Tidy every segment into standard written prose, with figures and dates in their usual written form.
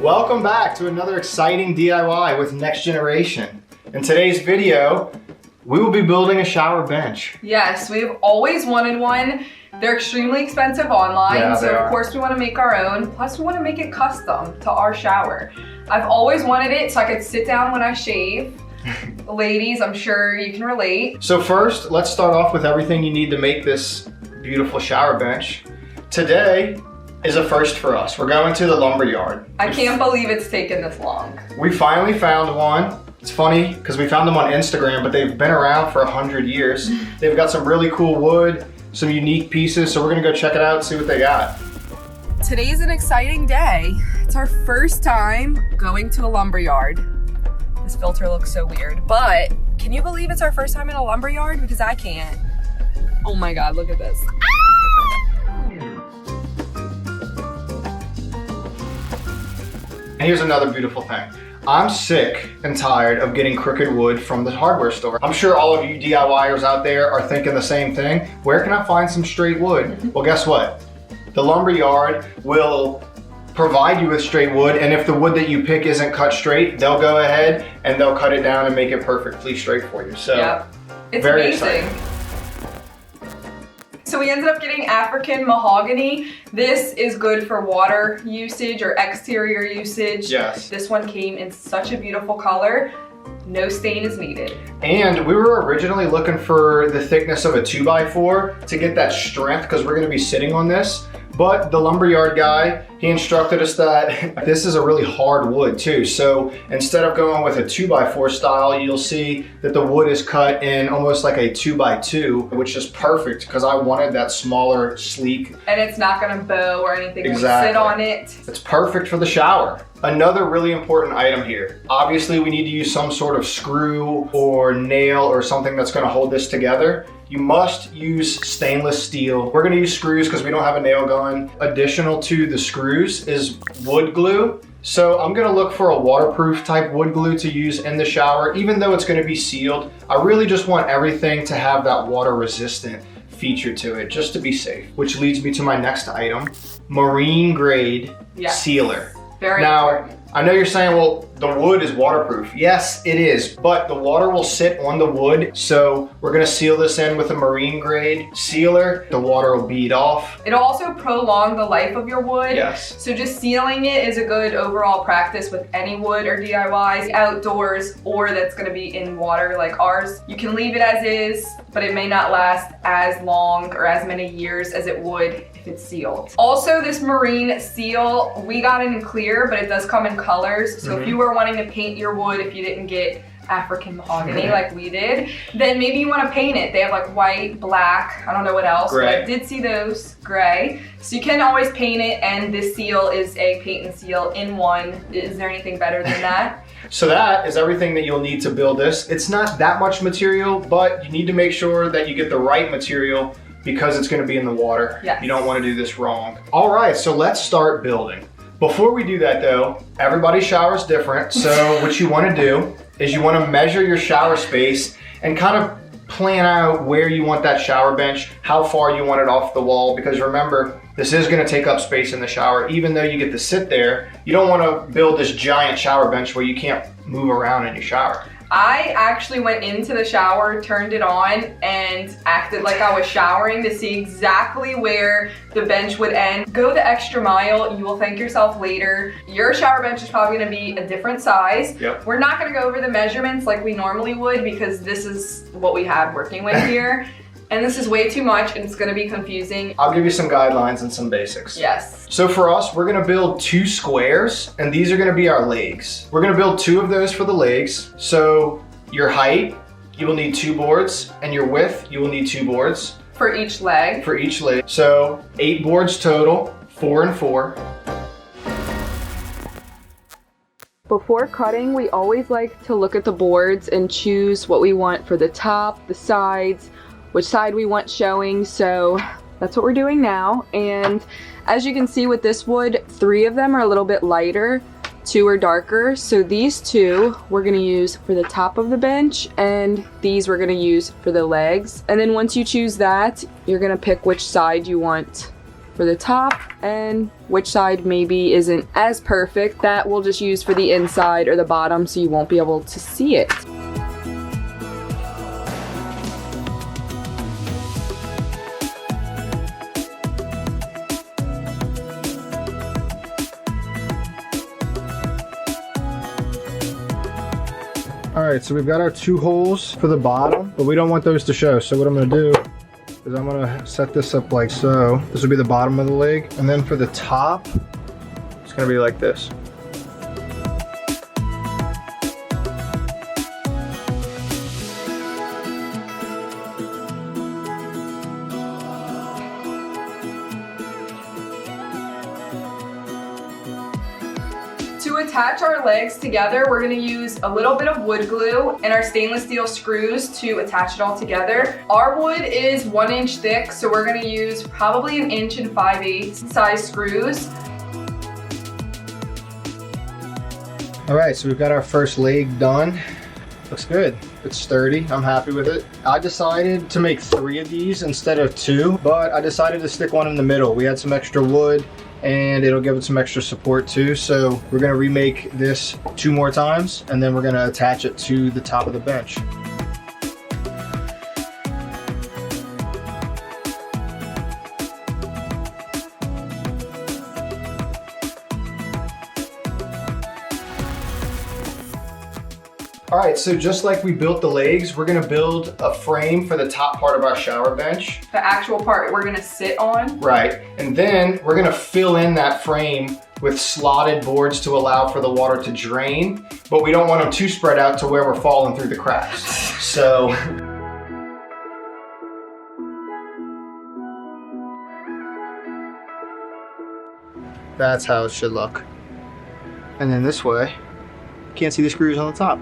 Welcome back to another exciting DIY with Next Generation. In today's video, we will be building a shower bench. Yes, we've always wanted one. They're extremely expensive online, so of course we want to make our own. Plus we want to make it custom to our shower. I've always wanted it so I could sit down when I shave. Ladies, I'm sure you can relate. So first, let's start off with everything you need to make this beautiful shower bench. Today is a first for us. We're going to the lumber yard. I can't believe it's taken this long. We finally found one. It's funny because we found them on Instagram, but they've been around for 100 years. They've got some really cool wood, some unique pieces, so we're gonna go check it out and see what they got. Today's an exciting day. It's our first time going to a lumber yard. This filter looks so weird, but can you believe it's our first time in a lumber yard? Because I can't. Oh my God, look at this. And here's another beautiful thing. I'm sick and tired of getting crooked wood from the hardware store. I'm sure all of you DIYers out there are thinking the same thing. Where can I find some straight wood? Well, guess what? The lumber yard will provide you with straight wood, and if the wood that you pick isn't cut straight, they'll go ahead and they'll cut it down and make it perfectly straight for you. So, yep. It's very amazing. exciting. So we ended up getting African mahogany. This is good for water usage or exterior usage. Yes. This one came in such a beautiful color. No stain is needed. And we were originally looking for the thickness of a 2x4 to get that strength because we're gonna be sitting on this. But the lumberyard guy, he instructed us that this is a really hard wood too. So instead of going with a 2x4 style, you'll see that the wood is cut in almost like a 2x2, which is perfect because I wanted that smaller, sleek. And it's not gonna bow or anything. Exactly. When you sit on it. It's perfect for the shower. Another really important item here. Obviously we need to use some sort of screw or nail or something that's gonna hold this together. You must use stainless steel. We're gonna use screws because we don't have a nail gun. Additional to the screws is wood glue. So I'm gonna look for a waterproof type wood glue to use in the shower, even though it's gonna be sealed. I really just want everything to have that water resistant feature to it, just to be safe. Which leads me to my next item, marine grade sealer. Very important. I know you're saying, well, the wood is waterproof. Yes, it is, but the water will sit on the wood. So we're gonna seal this in with a marine grade sealer. The water will bead off. It'll also prolong the life of your wood. Yes. So just sealing it is a good overall practice with any wood or DIYs, outdoors, or that's gonna be in water like ours. You can leave it as is, but it may not last as long or as many years as it would if it's sealed. Also, this marine seal, we got it in clear, but it does come in colors. So if you were wanting to paint your wood, if you didn't get African mahogany like we did, then maybe you want to paint it. They have like white, black, I don't know what else, gray. But I did see those, gray. So you can always paint it, and this seal is a paint and seal in one. Is there anything better than that? So that is everything that you'll need to build this. It's not that much material, but you need to make sure that you get the right material because it's going to be in the water. Yes. You don't want to do this wrong. All right, so let's start building. Before we do that though, everybody's shower is different. So what you want to do is you want to measure your shower space and kind of plan out where you want that shower bench, how far you want it off the wall, because remember, this is going to take up space in the shower. Even though you get to sit there, you don't want to build this giant shower bench where you can't move around in your shower. I actually went into the shower, turned it on, and acted like I was showering to see exactly where the bench would end. Go the extra mile, you will thank yourself later. Your shower bench is probably gonna be a different size. Yep. We're not gonna go over the measurements like we normally would because this is what we have working with here. And this is way too much and it's gonna be confusing. I'll give you some guidelines and some basics. Yes. So for us, we're gonna build 2 squares and these are gonna be our legs. We're gonna build 2 of those for the legs. So your height, you will need 2 boards, and your width, you will need 2 boards. For each leg. For each leg. So 8 boards total, 4 and 4. Before cutting, we always like to look at the boards and choose what we want for the top, the sides, which side we want showing. So that's what we're doing now. And as you can see with this wood, 3 of them are a little bit lighter, 2 are darker. So these 2 we're gonna use for the top of the bench, and these we're gonna use for the legs. And then once you choose that, you're gonna pick which side you want for the top, and which side maybe isn't as perfect, that we'll just use for the inside or the bottom so you won't be able to see it. All right, so we've got our 2 holes for the bottom, but we don't want those to show. So what I'm gonna do is I'm gonna set this up like so. This will be the bottom of the leg. And then for the top, it's gonna be like this. To attach our legs together, we're gonna use a little bit of wood glue and our stainless steel screws to attach it all together. Our wood is 1 inch thick, so we're gonna use probably 1 inch and 5/8 size screws. All right, so we've got our first leg done. Looks good. It's sturdy. I'm happy with it. I decided to make 3 of these instead of 2, but I decided to stick one in the middle. We had some extra wood and it'll give it some extra support too. So we're gonna remake this 2 more times and then we're gonna attach it to the top of the bench. All right, so just like we built the legs, we're gonna build a frame for the top part of our shower bench. The actual part we're gonna sit on. Right, and then we're gonna fill in that frame with slotted boards to allow for the water to drain, but we don't want them too spread out to where we're falling through the cracks. So. That's how it should look. And then this way, you can't see the screws on the top.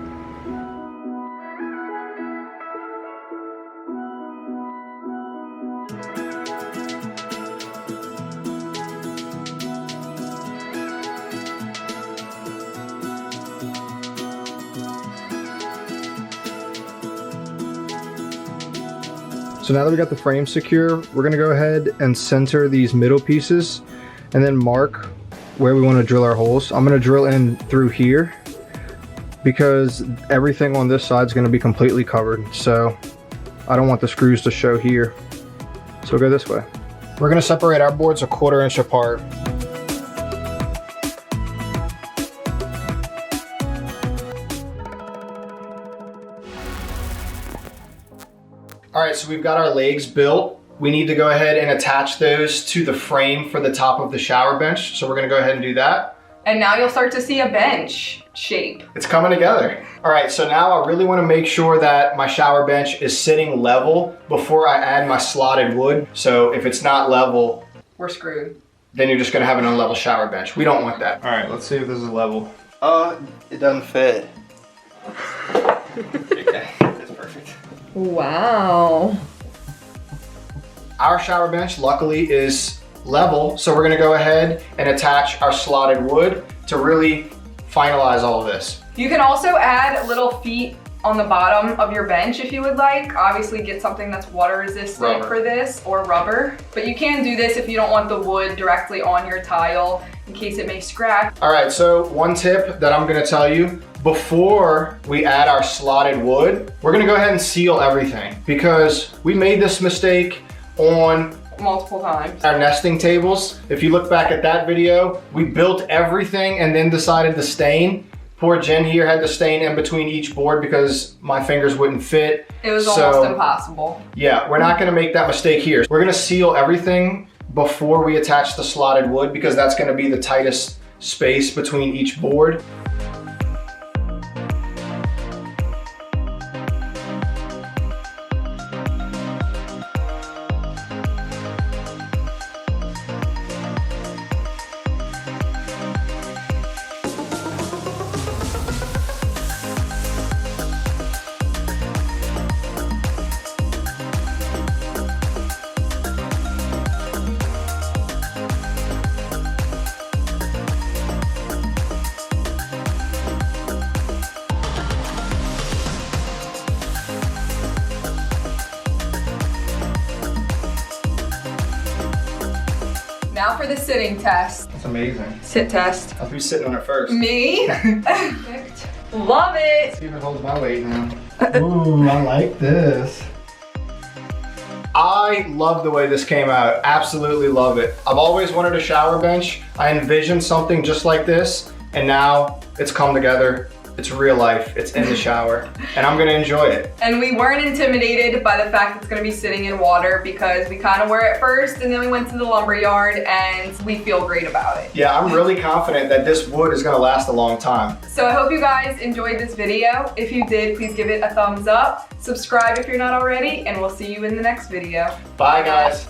So now that we got the frame secure, we're gonna go ahead and center these middle pieces and then mark where we want to drill our holes. I'm gonna drill in through here because everything on this side is gonna be completely covered. So I don't want the screws to show here. So we'll go this way. We're gonna separate our boards 1/4 inch apart. All right, so we've got our legs built. We need to go ahead and attach those to the frame for the top of the shower bench. So we're gonna go ahead and do that. And now you'll start to see a bench shape. It's coming together. All right, so now I really wanna make sure that my shower bench is sitting level before I add my slotted wood. So if it's not level, we're screwed. Then you're just gonna have an unlevel shower bench. We don't want that. All right, let's see if this is level. It doesn't fit. Okay, that's perfect. Wow. Our shower bench, luckily, is level, so we're gonna go ahead and attach our slotted wood to really finalize all of this. You can also add little feet on the bottom of your bench if you would like. Obviously get something that's water resistant for this, or rubber. But you can do this if you don't want the wood directly on your tile in case it may scratch. All right, so one tip that I'm gonna tell you, before we add our slotted wood, we're gonna go ahead and seal everything because we made this mistake on multiple times. Our nesting tables. If you look back at that video, we built everything and then decided to stain. Poor Jen here had to stain in between each board because my fingers wouldn't fit. It was almost impossible. Yeah, we're not gonna make that mistake here. We're gonna seal everything before we attach the slotted wood because that's gonna be the tightest space between each board. now for the sitting test. That's amazing. Sit test. Who's sitting on it first? Me? Perfect. Love it. See if it holds my weight now. Ooh, I like this. I love the way this came out. Absolutely love it. I've always wanted a shower bench. I envisioned something just like this, and now it's come together. It's real life. It's in the shower, and I'm gonna enjoy it. And we weren't intimidated by the fact it's gonna be sitting in water because we kind of were at first, and then we went to the lumber yard, and we feel great about it. Yeah, I'm really confident that this wood is gonna last a long time. So I hope you guys enjoyed this video. If you did, please give it a thumbs up. Subscribe if you're not already, and we'll see you in the next video. Bye, guys.